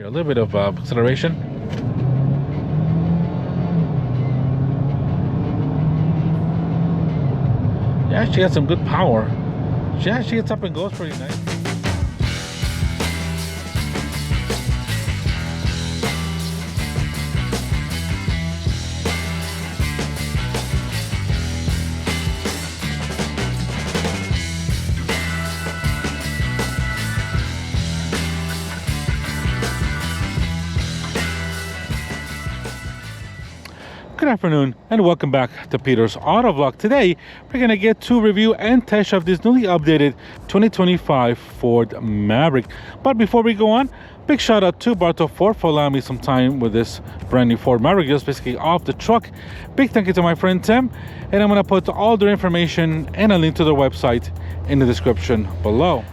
Here, a little bit of acceleration. Yeah, she has some good power. She actually gets up and goes pretty nice. Good afternoon and welcome back to Peter's Autovlog. Today we're going to get to review and test drive this newly updated 2025 Ford Maverick. But before we go on, big shout out to Bartow Ford for allowing me some time with this brand new Ford Maverick, just basically off the truck. Big thank you to my friend Tim, and I'm going to put all their information and a link to their website in the description below.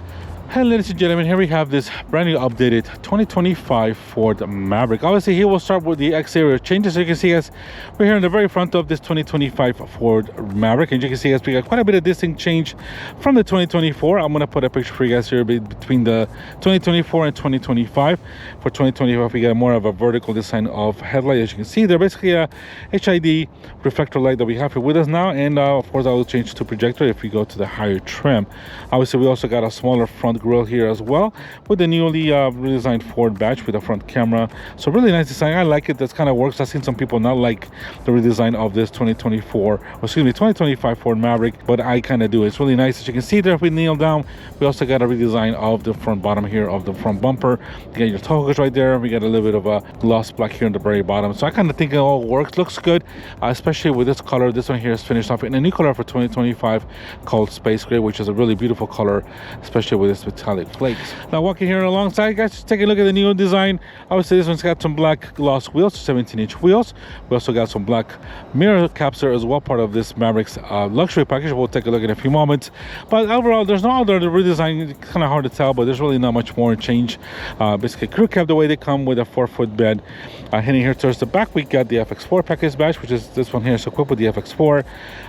Hey ladies and gentlemen, here we have this brand new updated 2025 Ford Maverick. Obviously here we'll start with the exterior changes. So you can see as we're here in the very front of this 2025 Ford Maverick, and you can see as we got quite a bit of distinct change from the 2024. I'm going to put a picture for you guys here between the 2024 and 2025. For 2025 we got more of a vertical design of headlight. As you can see, they're basically a HID reflector light that we have here with us now, and of course I will change to projector if we go to the higher trim. Obviously we also got a smaller front grille here as well with the newly redesigned Ford badge with a front camera. So really nice design. I like it. That kind of works. I've seen some people not like the redesign of this 2025 Ford Maverick, but I kind of do. It's really nice. As you can see there, if we kneel down, we also got a redesign of the front bottom here of the front bumper. You got your toggles right there. We got a little bit of a gloss black here in the very bottom. So I kind of think it all works. Looks good, especially with this color. This one here is finished off in a new color for 2025 called Space Gray, which is a really beautiful color, especially with this metallic flakes. Now walking here alongside, guys, just take a look at the new design. Obviously this one's got some black gloss wheels, 17-inch wheels. We also got some black mirror caps there as well, part of this Maverick's luxury package. We'll take a look in a few moments. But overall there's no other redesign. It's kind of hard to tell, but there's really not much more change. Basically crew cab the way they come with a 4-foot bed. Heading here towards the back, we got the FX4 package badge, which is this one here. So equipped with the FX4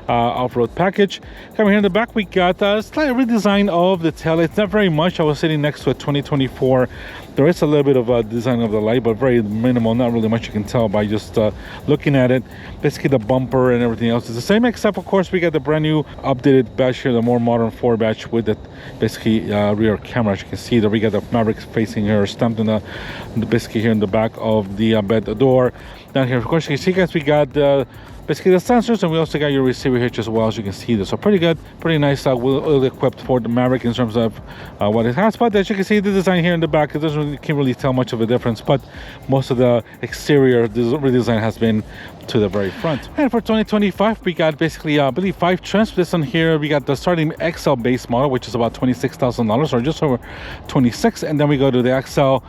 off-road package. Coming here in the back, we got a slight redesign of the tail. It's not very much. I was sitting next to a 2024. There is a little bit of a design of the light, but very minimal. Not really much you can tell by just looking at it. Basically the bumper and everything else is the same, except of course we got the brand new updated badge here, the more modern Ford badge with the basically rear camera. As you can see there, we got the Maverick facing here, stamped in the basically here in the back of the bed door. Down here, of course, you can see, guys, we got basically the sensors, and we also got your receiver hitch as well, as you can see this. So pretty good, pretty nice, well equipped for the Maverick in terms of what it has. But as you can see, the design here in the back, it doesn't really, can't really tell much of a difference, but most of the exterior redesign has been to the very front. And for 2025 we got basically I believe 5 trims. This one here, we got the starting XL base model, which is about $26,000 or just over 26, and then we go to the XL.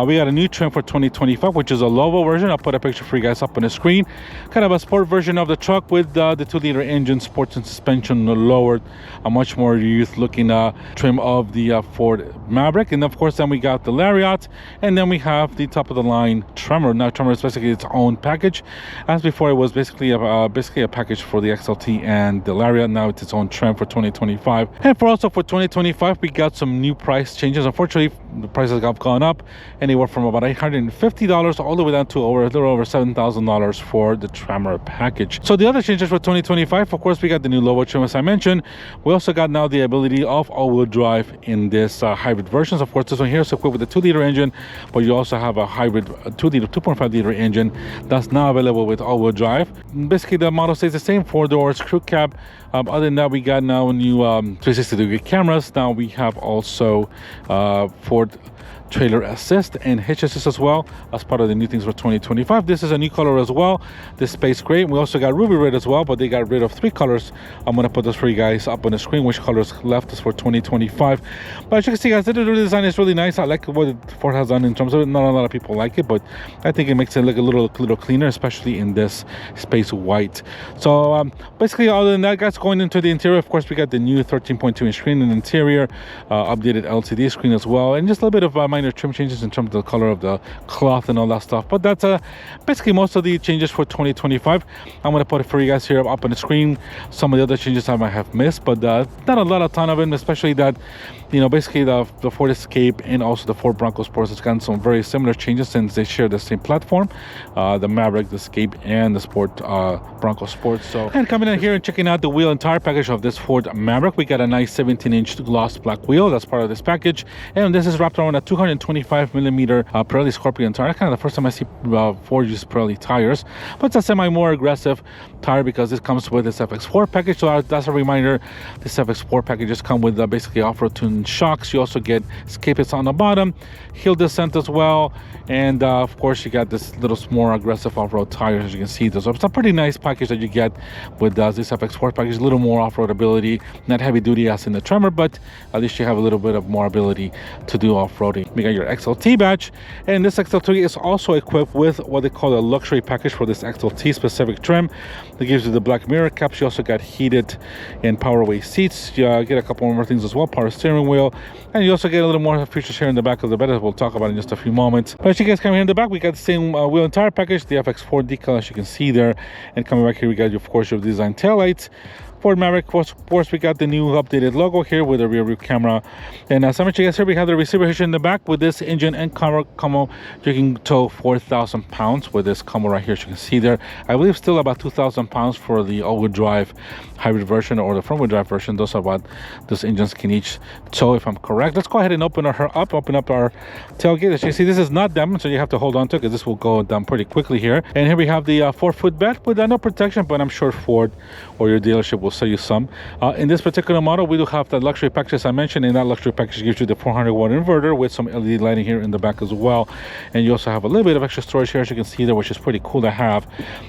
We got a new trim for 2025, which is a Lovo version. I'll put a picture for you guys up on the screen. Kind of a sport version of the truck with the 2-liter engine, sports and suspension lowered, a much more youth looking trim of the Ford Maverick. And of course then we got the Lariat, and then we have the top of the line Tremor. Now Tremor is basically its own package. As before it was basically a package for the XLT and the Lariat. Now it's its own trim for 2025. And for 2025 we got some new price changes. Unfortunately the prices have gone up anywhere from about $850 all the way down to a little over $7,000 for the Tremor package. So the other changes for 2025, of course, we got the new Lovo trim, as I mentioned. We also got now the ability of all-wheel drive in this hybrid versions. Of course, this one here is equipped with a 2-liter engine, but you also have a hybrid 2.5-liter engine that's now available with all-wheel drive. Basically the model stays the same, 4 doors, crew cab. Other than that, we got now new 360-degree cameras. Now we have also Ford trailer assist and hitch assist as well as part of the new things for 2025. This is a new color as well, this Space Gray. We also got Ruby Red as well, but they got rid of 3 colors. I'm going to put those for you guys up on the screen, which colors left is for 2025. But as you can see, guys, the design is really nice. I like what Ford has done in terms of it. Not a lot of people like it, but I think it makes it look a little cleaner, especially in this space white. So basically, other than that, guys, going into the interior, of course, we got the new 13.2-inch screen in the interior, updated LCD screen as well, and just a little bit of minor trim changes in terms of the color of the cloth and all that stuff, but that's basically most of the changes for 2025. I'm going to put it for you guys here up on the screen, some of the other changes I might have missed, but not a ton of them, especially that, you know, basically the Ford Escape and also the Ford Bronco Sport has gotten some very similar changes since they share the same platform, the Maverick, the Escape, and the Sport Bronco Sport. So, and coming in here and checking out the wheel and tire package of this Ford Maverick, we got a nice 17-inch gloss black wheel. That's part of this package, and this is wrapped around a 225 millimeter Pirelli Scorpion tire. Kind of the first time I see Ford use Pirelli tires, but it's a semi more aggressive tire because this comes with this FX4 package. So that's a reminder, this FX4 packages come with basically off-road tuned shocks. You also get escapists on the bottom, hill descent as well, and of course you got this little more aggressive off-road tires, as you can see. So it's a pretty nice package that you get with this FX4 package. A little more off-road ability, not heavy duty as in the Tremor, but at least you have a little bit of more ability to do off-roading. You got your XLT badge, and this XLT is also equipped with what they call a luxury package for this XLT specific trim. That gives you the black mirror caps. You also got heated and power away seats. You get a couple more things as well, power steering wheel, and you also get a little more features here in the back of the bed that we'll talk about in just a few moments. But as you guys come here in the back, we got the same wheel and tire package, the FX4 decal, as you can see there. And coming back here, we got, of course, your design taillights. Ford Maverick, of course, we got the new updated logo here with a rear view camera. And as I mentioned, guys, here we have the receiver hitch in the back with this engine and camera combo. You can tow 4,000 pounds with this combo right here, as you can see there. I believe still about 2,000 pounds for the all-wheel drive hybrid version or the front-wheel drive version. Those are what those engines can each tow, if I'm correct. Let's go ahead and open up our tailgate. As you can see, this is not damaged, so you have to hold on to it because this will go down pretty quickly here. And here we have the 4-foot bed with no protection, but I'm sure Ford or your dealership will sell you some. In this particular model, we do have the luxury package, as I mentioned, and that luxury package gives you the 400-watt inverter with some LED lighting here in the back as well. And you also have a little bit of extra storage here, as you can see there, which is pretty cool to have.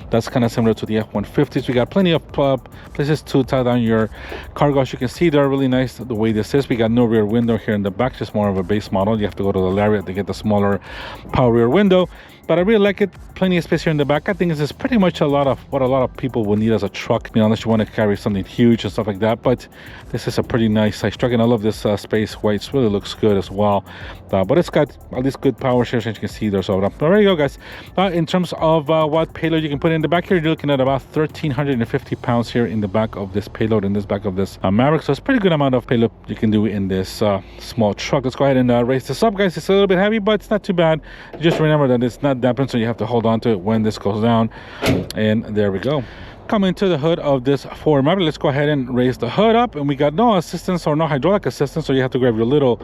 That's kind of similar to the F-150s. We got plenty of places to tie down your cargo. As you can see, they're really nice the way this is. We got no rear window here in the back, just more of a base model. You have to go to the Lariat to get the smaller power rear window. But I really like it. Plenty of space here in the back. I think this is pretty much what a lot of people will need as a truck, you know, unless you want to carry something huge and stuff like that. But this is a pretty nice size truck, and I love this space white. It really looks good as well. But it's got at least good power shares, as you can see there. So there you go, guys. In terms of what payload you can put in the back here, you're looking at about 1,350 pounds here in the back of this payload, in this back of this Maverick. So it's a pretty good amount of payload you can do in this small truck. Let's go ahead and raise this up, guys. It's a little bit heavy, but it's not too bad. Just remember that it's not dampened, so you have to hold on to it when this goes down. And there we go. Coming to the hood of this Ford Maverick, let's go ahead and raise the hood up, and we got no assistance or no hydraulic assistance, so you have to grab your little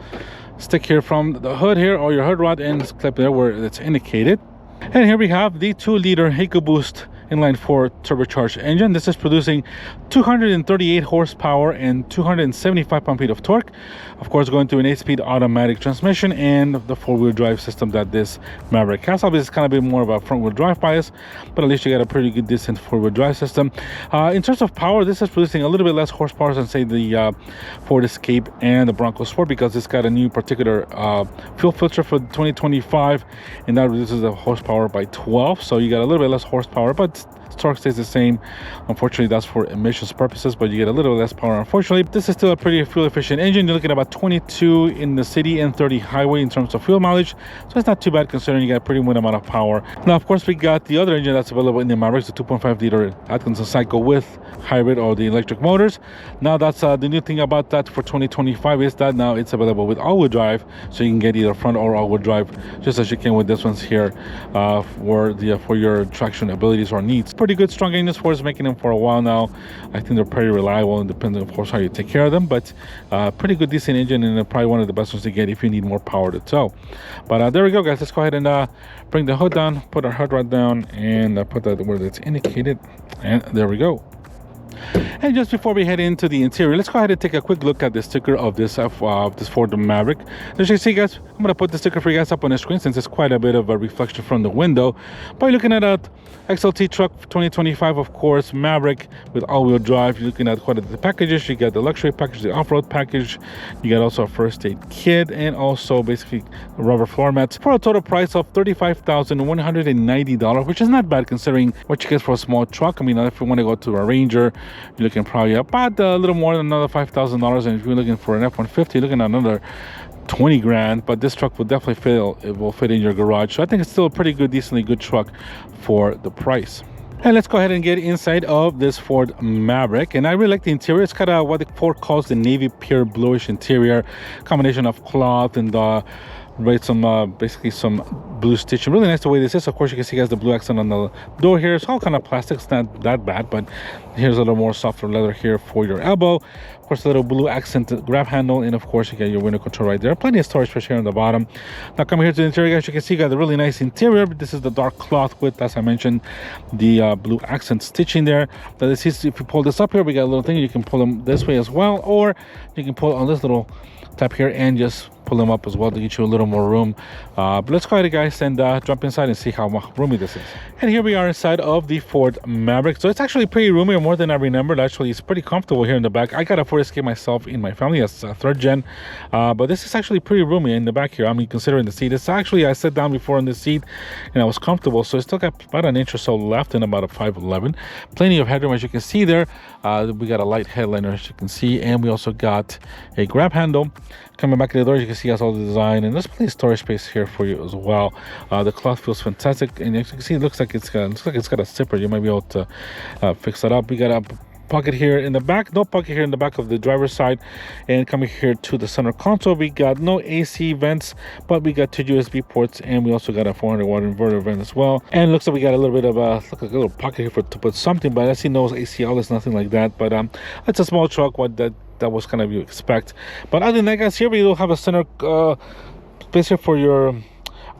stick here from the hood here, or your hood rod, and clip there where it's indicated. And here we have the 2-liter EcoBoost inline 4 turbocharged engine. This is producing 238 horsepower and 275 pound-feet of torque. Of course, going through an 8-speed automatic transmission and the 4-wheel drive system that this Maverick has. Obviously, it's kind of a bit more of a front-wheel drive bias, but at least you got a pretty good decent 4-wheel drive system. In terms of power, this is producing a little bit less horsepower than, say, the Ford Escape and the Bronco Sport, because it's got a new particular fuel filter for 2025, and that reduces the horsepower by 12. So you got a little bit less horsepower, but torque stays the same. Unfortunately, that's for emissions purposes, but you get a little less power. Unfortunately, this is still a pretty fuel efficient engine. You're looking at about 22 in the city and 30 highway in terms of fuel mileage, so it's not too bad considering you got a pretty good amount of power. Now, of course, we got the other engine that's available in the Mavericks, the 2.5 liter Atkinson cycle with hybrid or the electric motors. Now, that's the new thing about that for 2025 is that now it's available with all-wheel drive, so you can get either front or all-wheel drive, just as you can with this one's here for your traction abilities or needs. Pretty good, strong engines. Ford's making them for a while now. I think they're pretty reliable, and depending, of course, how you take care of them. But pretty good, decent engine, and they're probably one of the best ones to get if you need more power to tow. But there we go, guys. Let's go ahead and bring the hood down, put our hood rod down, and put that where it's indicated. And there we go. And just before we head into the interior, let's go ahead and take a quick look at the sticker of this Ford Maverick. As you see, guys, I'm going to put the sticker for you guys up on the screen since it's quite a bit of a reflection from the window. But you're looking at a XLT truck 2025, of course, Maverick with all-wheel drive. You're looking at quite a bit of the packages. You got the luxury package, the off-road package. You got also a first aid kit, and also basically rubber floor mats for a total price of $35,190, which is not bad considering what you get for a small truck. I mean, if you want to go to a Ranger, you're looking probably about a little more than another $5,000, and if you're looking for an F-150, you're looking at another 20 grand, but this truck will definitely fit in your garage. So I think it's still a pretty good, decently good truck for the price. And let's go ahead and get inside of this Ford Maverick. And I really like the interior. It's got what the Ford calls the navy pure bluish interior, combination of cloth and basically some blue stitching. Really nice the way this is. Of course, you can see, guys, the blue accent on the door here. It's all kind of plastic. It's not that bad, but here's a little more softer leather here for your elbow. Of course, a little blue accent grab handle, and of course, you got your window control right there. Plenty of storage space here on the bottom. Now, coming here to the interior, guys, you can see you got a really nice interior. This is the dark cloth with, as I mentioned, the blue accent stitching there. Now, this is, if you pull this up here, we got a little thing. You can pull them this way as well, or you can pull on this little tab here and just pull them up as well to get you a little more room. But let's go ahead, guys, and jump inside and see how roomy this is. And here we are inside of the Ford Maverick. So it's actually pretty roomy, more than I remembered. Actually, it's pretty comfortable here in the back. I got a Ford Escape myself in my family as a third gen, but this is actually pretty roomy in the back here. I mean, considering the seat, it's actually, I sat down before in the seat and I was comfortable. So it's still got about an inch or so left and about a 5'11". Plenty of headroom, as you can see there. We got a light headliner, as you can see, and we also got a grab handle. Coming back to the door, you can see, has all the design, and there's plenty of storage space here for you as well. The cloth feels fantastic, and as you can see, it looks like it's got a zipper. You might be able to fix that up. We got a pocket here in the back, no pocket here in the back of the driver's side. And coming here to the center console, we got no AC vents, but we got 2 USB ports, and we also got a 400 watt inverter vent as well. And it looks like we got a little bit of a little pocket here to put something, but I see no AC outlets, nothing like that. But it's a small truck, what that was kind of you expect. But other than that, guys, here we do have a center space here for your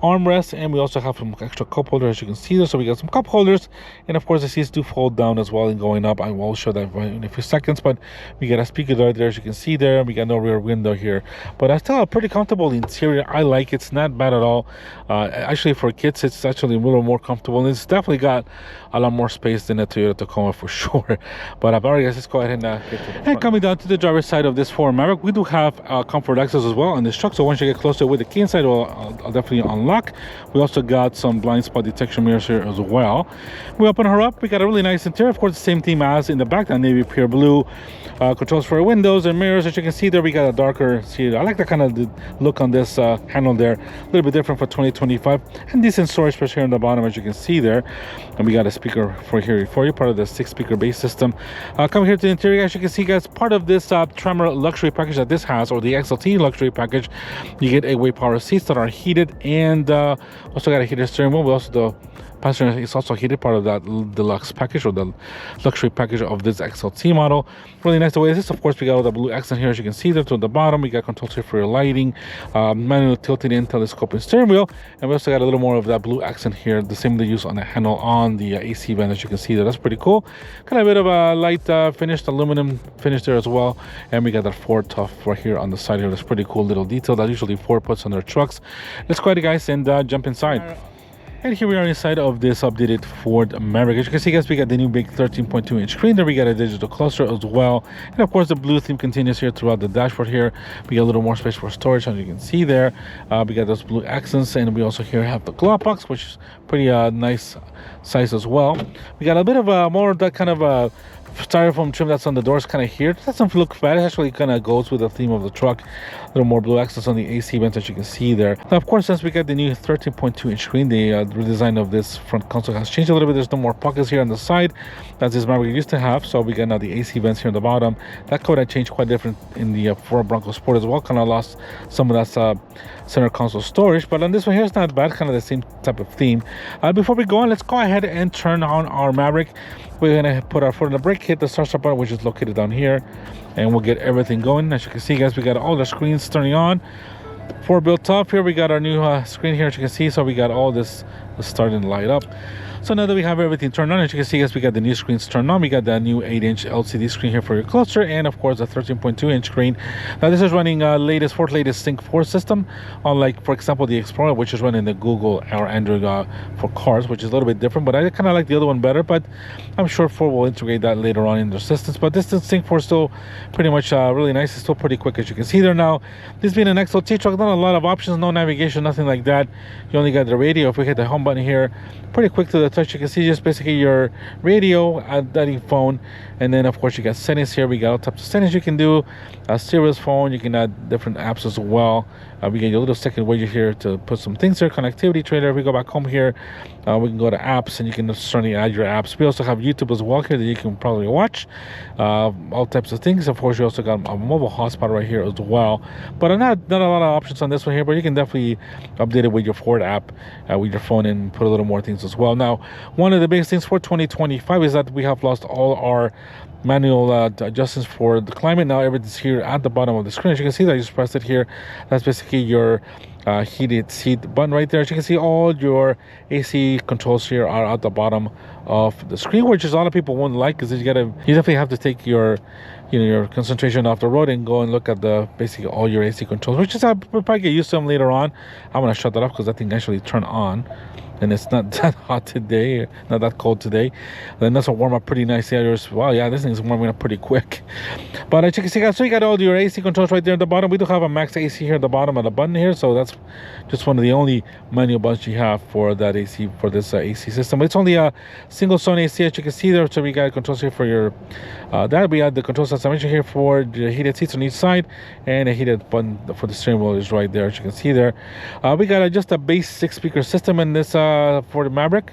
armrest, and we also have some extra cup holders, as you can see there. So we got some cup holders, and of course the seats do fold down as well and going up. I will show that in a few seconds. But we got a speaker right there, as you can see there. We got no rear window here, but I still have a pretty comfortable interior. I like it. It's not bad at all. Actually, for kids, it's actually a little more comfortable, and it's definitely got a lot more space than a Toyota Tacoma for sure. But all right, guys, let's go ahead and get to the front. And coming down to the driver's side of this Ford Maverick, we do have comfort access as well on this truck. So once you get closer with the key inside, I'll definitely unlock. We also got some blind spot detection mirrors here as well. We open her up, we got a really nice interior. Of course, the same theme as in the back, that navy pure blue. Controls for windows and mirrors. As you can see there, we got a darker seat. I like the kind of the look on this handle there. A little bit different for 2025, and decent storage space here on the bottom, as you can see there. And we got a speaker for you, part of the 6-speaker bass system. Coming here to the interior, as you can see, guys, part of this Tremor luxury package that this has, or the XLT luxury package, you get 8-way power seats that are heated, and also got a heated steering wheel. We also, the passenger is also heated, part of that deluxe package or the luxury package of this XLT model. Really nice the way this. Of course, we got all the blue accent here, as you can see there to the bottom. We got controls here for your lighting, manual tilting in telescoping steering wheel, and we also got a little more of that blue accent here, the same they use on the handle on the AC vent, as you can see there. That's pretty cool. Kind of a bit of a light finished aluminum finish there as well, and we got that Ford Tough right here on the side here. That's pretty cool little detail that usually Ford puts on their trucks. Let's go ahead, guys, and jump inside. And here we are inside of this updated Ford Maverick. As you can see, guys, we got the new big 13.2-inch screen there. We got a digital cluster as well, and of course the blue theme continues here throughout the dashboard here. We got a little more space for storage, as you can see there. We got those blue accents, and we also here have the glove box, which is pretty nice size as well. We got a bit of a more that kind of a styrofoam trim that's on the doors kind of here. That doesn't look bad. It actually kind of goes with the theme of the truck. A little more blue accents on the AC vents, as you can see there. Now, of course, since we got the new 13.2-inch screen, the redesign of this front console has changed a little bit. There's no more pockets here on the side as this Maverick used to have. So we got now the AC vents here on the bottom. That code had changed quite different in the Ford Bronco Sport as well. Kind of lost some of that center console storage, but on this one here, it's not bad. Kind of the same type of theme. Before we go on, let's go ahead and turn on our Maverick. We're gonna put our foot on the brake, hit the start button, which is located down here, and we'll get everything going. As you can see, guys, we got all the screens turning on. Ford built up here. We got our new screen here, as you can see. So we got all this starting to light up. So now that we have everything turned on, as you can see, guys, we got the new screens turned on. We got that new 8-inch LCD screen here for your cluster, and of course the 13.2-inch screen. Now this is running Ford latest Sync 4 system, unlike, for example, the Explorer, which is running the Google or Android for cars, which is a little bit different. But I kind of like the other one better. But I'm sure Ford will integrate that later on in their systems. But this Sync 4 is still pretty much really nice. It's still pretty quick, as you can see there. Now, this being an XLT truck, not a lot of options, no navigation, nothing like that. You only got the radio. If we hit the home button here, pretty quick to the touch. You can see just basically your radio, that phone, and then of course you got settings here. We got all types of settings you can do. Sirius phone, you can add different apps as well. We get a little second widget here to put some things there, connectivity trailer. If we go back home here, we can go to apps, and you can certainly add your apps. We also have YouTube as well here that you can probably watch all types of things. Of course, you also got a mobile hotspot right here as well, but not a lot of options on this one here, but you can definitely update it with your Ford app with your phone and put a little more things as well. Now, one of the biggest things for 2025 is that we have lost all our manual adjustments for the climate. Now everything's here at the bottom of the screen. As you can see, that I just pressed it here. That's basically your heated seat button right there. As you can see, all your AC controls here are at the bottom of the screen, which is a lot of people won't like, because you definitely have to take your your concentration off the road and go and look at the basically all your AC controls, which is we'll probably get used to them later on. I'm gonna shut that off because that thing actually turned on. And it's not that hot today, not that cold today. Then this will warm up pretty nicely. Wow, yeah, this thing's warming up pretty quick. But as you can see, guys, so you got all your AC controls right there at the bottom. We do have a max AC here at the bottom of the button here, so that's just one of the only manual buttons you have for that AC, for this AC system. It's only a single zone AC, as you can see there. So we got controls here for your that. We have the controls as I mentioned here for the heated seats on each side, and a heated button for the steering wheel is right there, as you can see there. We got just a base 6-speaker system in this Ford Maverick,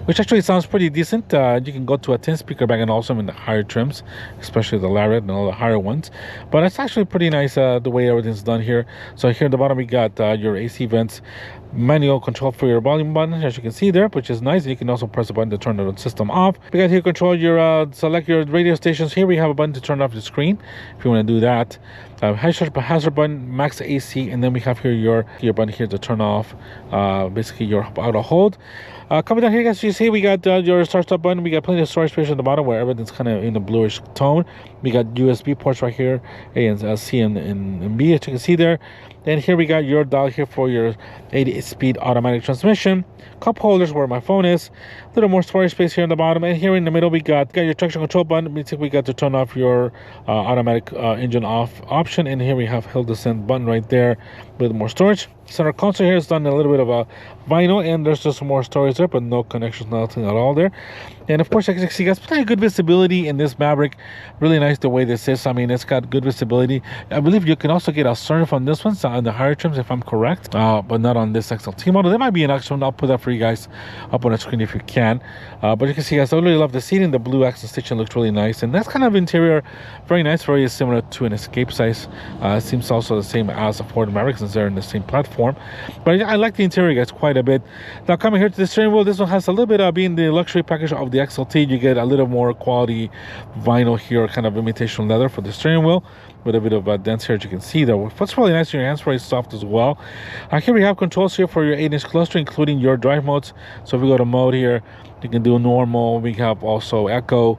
which actually sounds pretty decent. You can go to a 10-speaker bag and also in the higher trims, especially the Lariat and all the higher ones. But it's actually pretty nice the way everything's done here. So here at the bottom we got your AC vents, manual control for your volume button, as you can see there, which is nice. You can also press a button to turn the system off. We got here control your select your radio stations. Here we have a button to turn off the screen if you want to do that. Hazard button, max AC, and then we have here your button here to turn off basically your auto hold. Coming down here, guys, you see we got your start stop button. We got plenty of storage space at the bottom where everything's kind of in a bluish tone. We got USB ports right here, A and C and B, as you can see there. And here we got your dial here for your 8-speed automatic transmission. Cup holders where my phone is. A little more storage space here in the bottom. And here in the middle we got your traction control button. We got to turn off your automatic engine off option. And here we have hill descent button right there with more storage. Center console here is done a little bit of a vinyl, and there's just some more storage there, but no connections, nothing at all there. And of course, as you can see, guys, plenty of good visibility in this Maverick. Really nice the way this is. I mean, it's got good visibility. I believe you can also get a sunroof on this one, so on the higher trims, if I'm correct, but not on this XLT model. There might be an extra one. I'll put that for you guys up on the screen if you can. But you can see, guys, I really love the seating. The blue accent stitching looks really nice, and that's kind of interior, very nice, very similar to an Escape size. It seems also the same as a Ford Maverick since they're in the same platform. But I like the interior, guys, quite a bit. Now coming here to the steering wheel, this one has a little bit of being the luxury package of the XLT. You get a little more quality vinyl here, kind of imitation leather for the steering wheel with a bit of dents here, as you can see there. What's really nice, your hands very soft as well. Here we have controls here for your 8-inch cluster, including your drive modes. So if we go to mode here, you can do normal. We have also echo,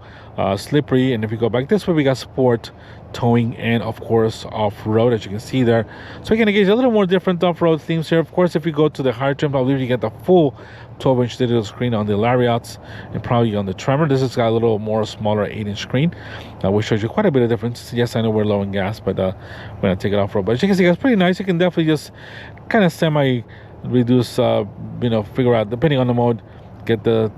slippery, and if we go back this way, we got sport, towing, and of course off-road, as you can see there. So you can engage a little more different off-road themes here. Of course, if you go to the higher trim, I believe you get the full 12-inch digital screen on the Lariats and probably on the Tremor. This has got a little more smaller 8-inch screen, which shows you quite a bit of difference. Yes, I know we're low in gas, but we're gonna take it off-road. But as you can see, it's pretty nice. You can definitely just kind of semi-reduce, figure out, depending on the mode, get the,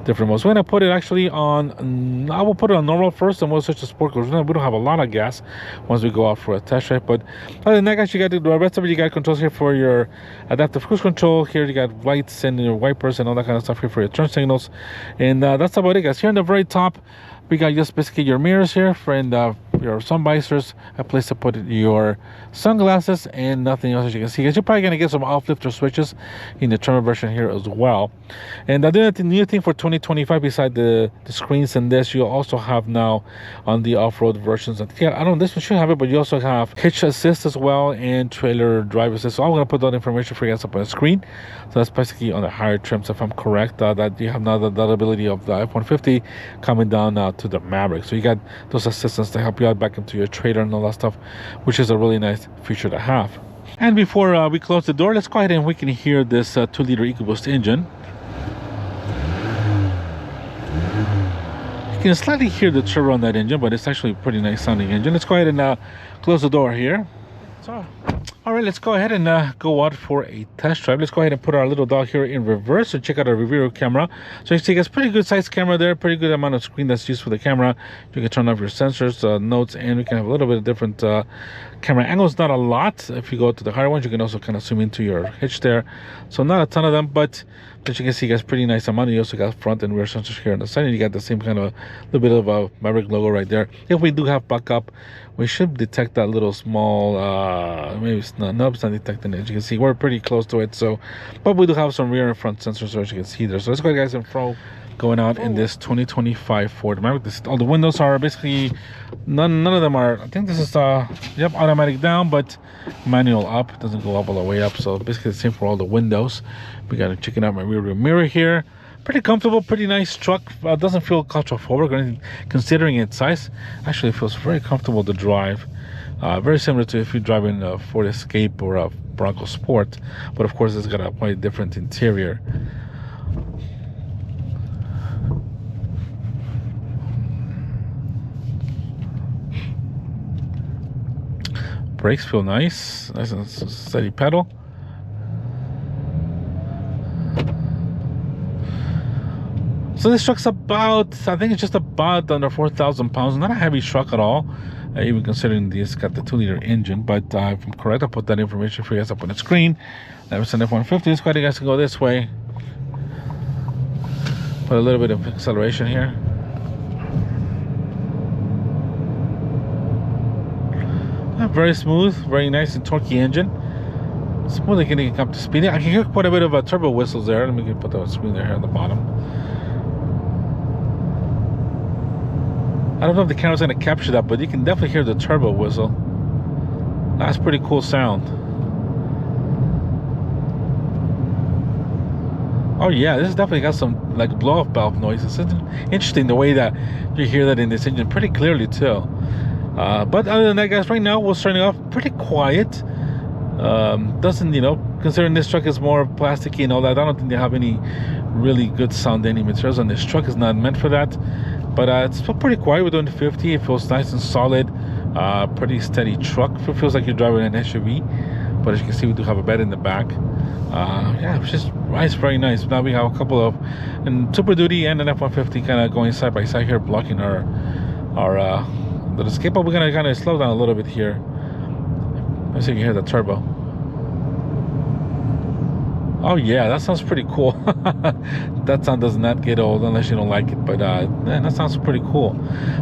different modes. We're gonna put it actually on, I will put it on normal first, and we'll switch to sport because we don't have a lot of gas once we go out for a test drive. But other than that, guys, you got the rest of it. You got controls here for your adaptive cruise control. Here you got lights and your wipers and all that kind of stuff here for your turn signals. And that's about it, guys. Here on the very top, we got just basically your mirrors here and your sun visors, a place to put your sunglasses, and nothing else, as you can see. You're probably gonna get some uplifter switches in the Tremor version here as well. And the new thing for 2025, beside the screens and this, you also have now on the off-road versions. I don't know, this one should have it, but you also have hitch assist as well and trailer drive assist. So I'm gonna put that information for you guys up on the screen. So that's basically on the higher trims, if I'm correct, that you have now the ability of the F-150 coming down to the Maverick. So you got those assistants to help you out back into your trailer and all that stuff, which is a really nice feature to have. And before we close the door, let's go ahead and we can hear this 2-liter EcoBoost engine. You can slightly hear the turbo on that engine, but it's actually a pretty nice sounding engine. Let's go ahead and close the door here. So All right, let's go ahead and go out for a test drive. Let's go ahead and put our little dog here in reverse and check out our rear camera. So you see it has pretty good size camera there, pretty good amount of screen that's used for the camera. You can turn off your sensors, notes, and we can have a little bit of different camera angles. Not a lot. If you go to the higher ones, you can also kind of zoom into your hitch there. So not a ton of them, but as you can see, you got pretty nice amount. You also got front and rear sensors here on the side, and you got the same kind of little bit of a Maverick logo right there. If we do have backup, we should detect that little small, maybe it's not, nope, it's not detecting it. As you can see, we're pretty close to it. So, but we do have some rear and front sensors, as you can see there. So let's go, guys, in front. Going out in this 2025 Ford Maverick. All the windows are basically none of them are. I think this is yep, automatic down, but manual up. It doesn't go up all the way up. So basically the same for all the windows. We got to check out my rear mirror here. Pretty comfortable, pretty nice truck. Doesn't feel claustrophobic or anything, considering its size. Actually, it feels very comfortable to drive. Very similar to if you're driving a Ford Escape or a Bronco Sport, but of course it's got a quite different interior. Brakes feel nice and steady pedal. So this truck's about, I think it's just about under 4,000 pounds. Not a heavy truck at all, even considering it's got the 2-liter engine. But if I'm correct, I'll put that information for you guys up on the screen. That was an F-150. Let's go ahead, guys, to go this way. Put a little bit of acceleration here. Very smooth, very nice and torquey engine. Smoothly getting up to speed. I can hear quite a bit of a turbo whistles there. Let me put the screen there on the bottom. I don't know if the camera's going to capture that, but you can definitely hear the turbo whistle. That's pretty cool sound. Oh yeah, this definitely got some like blow-off valve noises. It's interesting the way that you hear that in this engine pretty clearly too. But other than that, guys, right now we're starting off pretty quiet. Doesn't, you know, considering this truck is more plasticky and all that, I don't think they have any really good sounding materials on this truck. It's not meant for that. But it's pretty quiet. We're doing 50. It feels nice and solid. Pretty steady truck. It feels like you're driving an SUV. But as you can see, we do have a bed in the back. Yeah, it's just nice, very nice. Now we have a couple of, and Super Duty and an F-150 kind of going side by side here, blocking our the Escape. But we're gonna kind of slow down a little bit here. Let's see if you can hear the turbo. Oh yeah, that sounds pretty cool. That sound does not get old unless you don't like it, but man, that sounds pretty cool.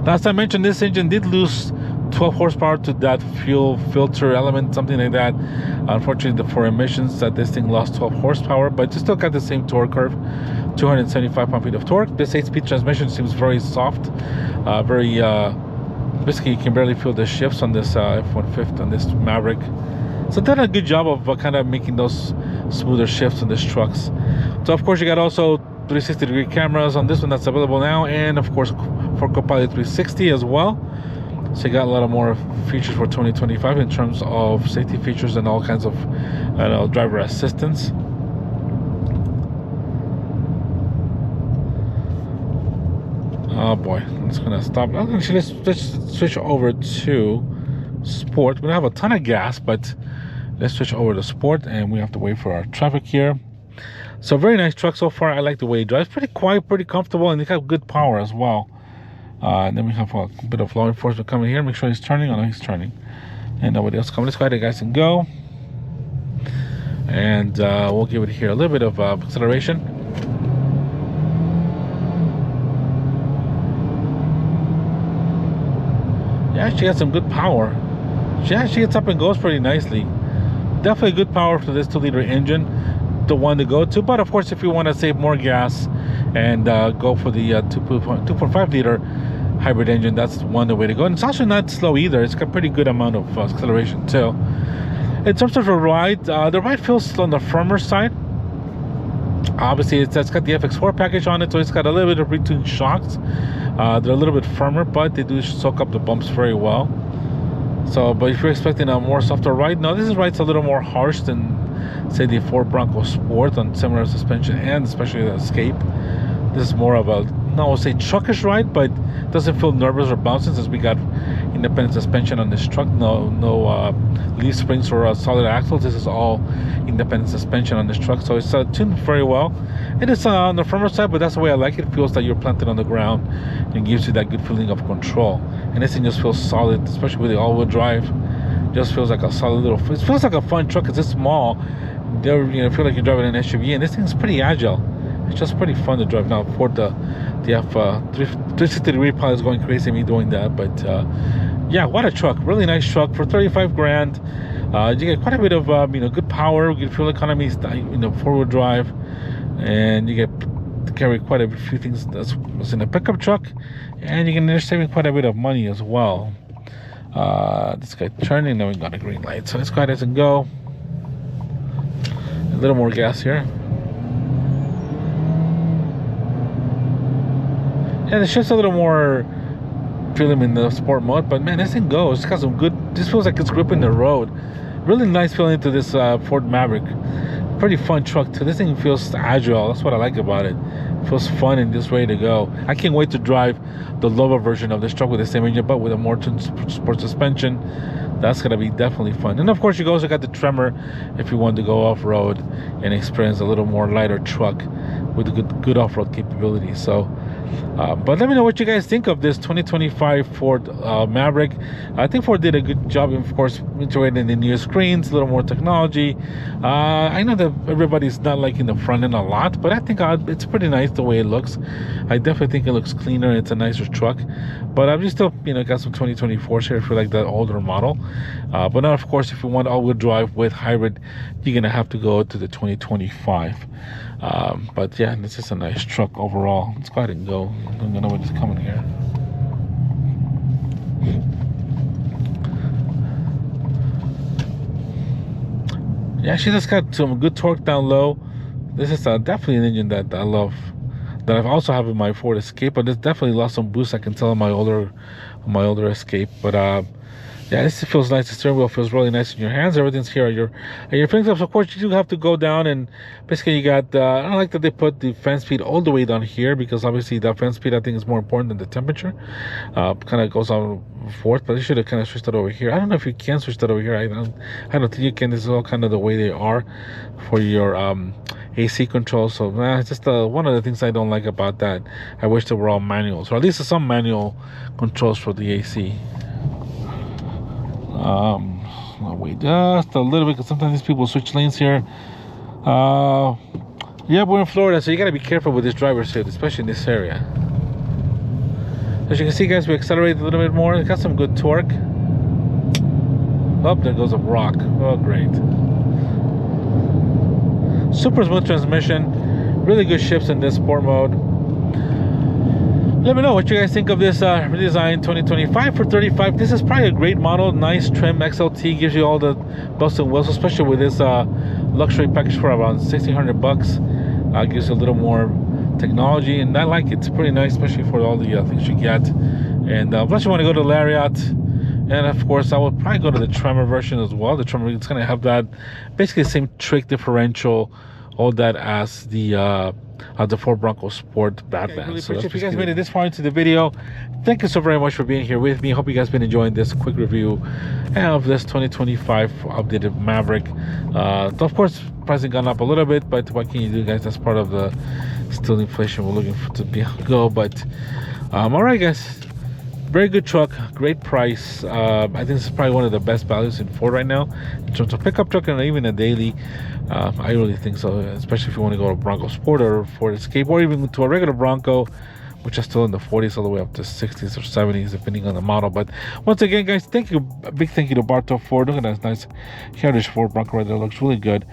Last I mentioned, this engine did lose 12 horsepower to that fuel filter element, something like that. Unfortunately, for emissions, that this thing lost 12 horsepower, but it still got the same torque curve, 275 pound-feet of torque. This 8-speed transmission seems very soft, very basically you can barely feel the shifts on this F-150, on this Maverick. So done a good job of kind of making those smoother shifts on these trucks. So of course you got also 360-degree cameras on this one that's available now, and of course for Copilot 360 as well. So you got a lot of more features for 2025 in terms of safety features and all kinds of driver assistance. Oh boy, it's gonna stop. Actually, let's switch over to Sport. We don't have a ton of gas, but let's switch over to Sport, and we have to wait for our traffic here. So very nice truck so far. I like the way it drives. Pretty quiet, pretty comfortable, and it got good power as well. And then we have a bit of law enforcement coming here. Make sure he's turning. Oh no, he's turning, and nobody else coming. Let's go ahead, guys, and go. And we'll give it here a little bit of acceleration. Yeah, she has some good power. She actually gets up and goes pretty nicely. Definitely good power for this 2-liter engine, the one to go to. But of course, if you want to save more gas and go for the 2.5-liter hybrid engine, that's the way to go. And it's also not slow either. It's got pretty good amount of acceleration too. In terms of the ride feels on the firmer side. Obviously, it's got the FX4 package on it, so it's got a little bit of retuned shocks. They're a little bit firmer, but they do soak up the bumps very well. So, but if you're expecting a more softer ride, no, this ride's a little more harsh than, say, the Ford Bronco Sport on similar suspension and especially the Escape. This is more of a I would say truckish ride, but doesn't feel nervous or bouncing since we got independent suspension on this truck. No leaf springs or solid axles. This is all independent suspension on this truck, so it's tuned very well. It is on the firmer side, but that's the way I like it. It feels like you're planted on the ground and gives you that good feeling of control. And this thing just feels solid, especially with the all-wheel drive. Just feels like a solid little. It feels like a fun truck because it's small. Feel like you're driving an SUV, and this thing's pretty agile. It's just pretty fun to drive. Now Ford the F360-degree pilot is going crazy me doing that, but yeah, what a truck! Really nice truck for 35 grand. You get quite a bit of good power, good fuel economy, four-wheel drive, and you get to carry quite a few things that's in a pickup truck, and you're saving quite a bit of money as well. This guy turning, then we got a green light, so let's go ahead and go. A little more gas here. Yeah, the shift's a little more feeling in the sport mode, but man, this thing goes. It's got some good. This feels like it's gripping the road. Really nice feeling to this Ford Maverick. Pretty fun truck too. This thing feels agile. That's what I like about it. It feels fun and just ready to go. I can't wait to drive the lower version of this truck with the same engine, but with a more sport suspension. That's gonna be definitely fun. And of course, you also got the Tremor if you want to go off road and experience a little more lighter truck with good off road capability. So. But let me know what you guys think of this 2025 Ford Maverick. I think Ford did a good job, of course, integrating the new screens, a little more technology. I know that everybody's not liking the front end a lot, but I think it's pretty nice the way it looks. I definitely think it looks cleaner. It's a nicer truck. But I've just still, got some 2024s here for like that older model. But now, of course, if you want all-wheel drive with hybrid, you're gonna have to go to the 2025. But yeah, this is a nice truck overall. Let's go ahead and go. I don't know what is coming here. Yeah, she just got some good torque down low. This is definitely an engine that I love, that I've also have in my Ford Escape, but it's definitely lost some boost. I can tell on my older Escape, but yeah, this feels nice. The steering wheel feels really nice in your hands. Everything's here at your fingertips. Of course, you do have to go down, and basically you got. I don't like that they put the fan speed all the way down here, because obviously the fan speed I think is more important than the temperature. Kind of goes on forth, but you should have kind of switched that over here. I don't know if you can switch that over here. I don't think you can. This is all kind of the way they are for your AC control. So it's just one of the things I don't like about that. I wish they were all manuals, or at least some manual controls for the AC. I'll wait just a little bit, because sometimes these people switch lanes here. Yeah, we're in Florida, so you gotta be careful with this driver's seat, especially in this area. As you can see, guys, we accelerate a little bit more. It got some good torque. Oh, there goes a rock. Oh, great. Super smooth transmission. Really good shifts in this sport mode. Let me know what you guys think of this redesign 2025 for 35. This is probably a great model. Nice trim. XLT gives you all the bells and whistles, especially with this luxury package for around $1,600. Gives you a little more technology, and I like it. It's pretty nice, especially for all the things you get. And plus, you want to go to Lariat, and of course, I would probably go to the Tremor version as well. The Tremor, it's going to have that basically the same trick differential, all that as the Ford Bronco Sport Batman. Really appreciate if you guys made it this far into the video. Thank you so very much for being here with me. Hope you guys been enjoying this quick review of this 2025 updated Maverick. Of course, pricing gone up a little bit, but what can you do, guys? That's part of the still inflation we're looking for to go. But all right, guys. Very good truck, great price. I think this is probably one of the best values in Ford right now in terms of pickup truck and even a daily. I really think so, especially if you want to go to Bronco Sport or Ford Escape, or even to a regular Bronco, which are still in the 40s all the way up to 60s or 70s depending on the model. But once again, guys, thank you, a big thank you to Bartow Ford. Look at that nice Heritage Ford Bronco right there. It looks really good.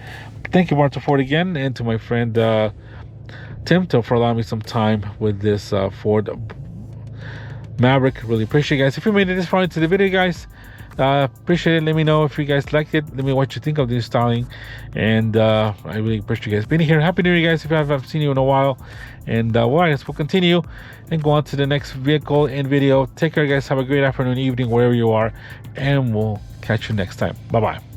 Thank you, Bartow Ford, again, and to my friend Tim for allowing me some time with this Ford Maverick. Really appreciate it, guys. If you made it this far into the video, guys, appreciate it. Let me know if you guys liked it. Let me know what you think of this styling, and I really appreciate you guys being here. Happy New Year, guys, if I haven't seen you in a while. And well, I guess we'll continue and go on to the next vehicle and video. Take care, guys. Have a great afternoon, evening, wherever you are, and we'll catch you next time. Bye bye.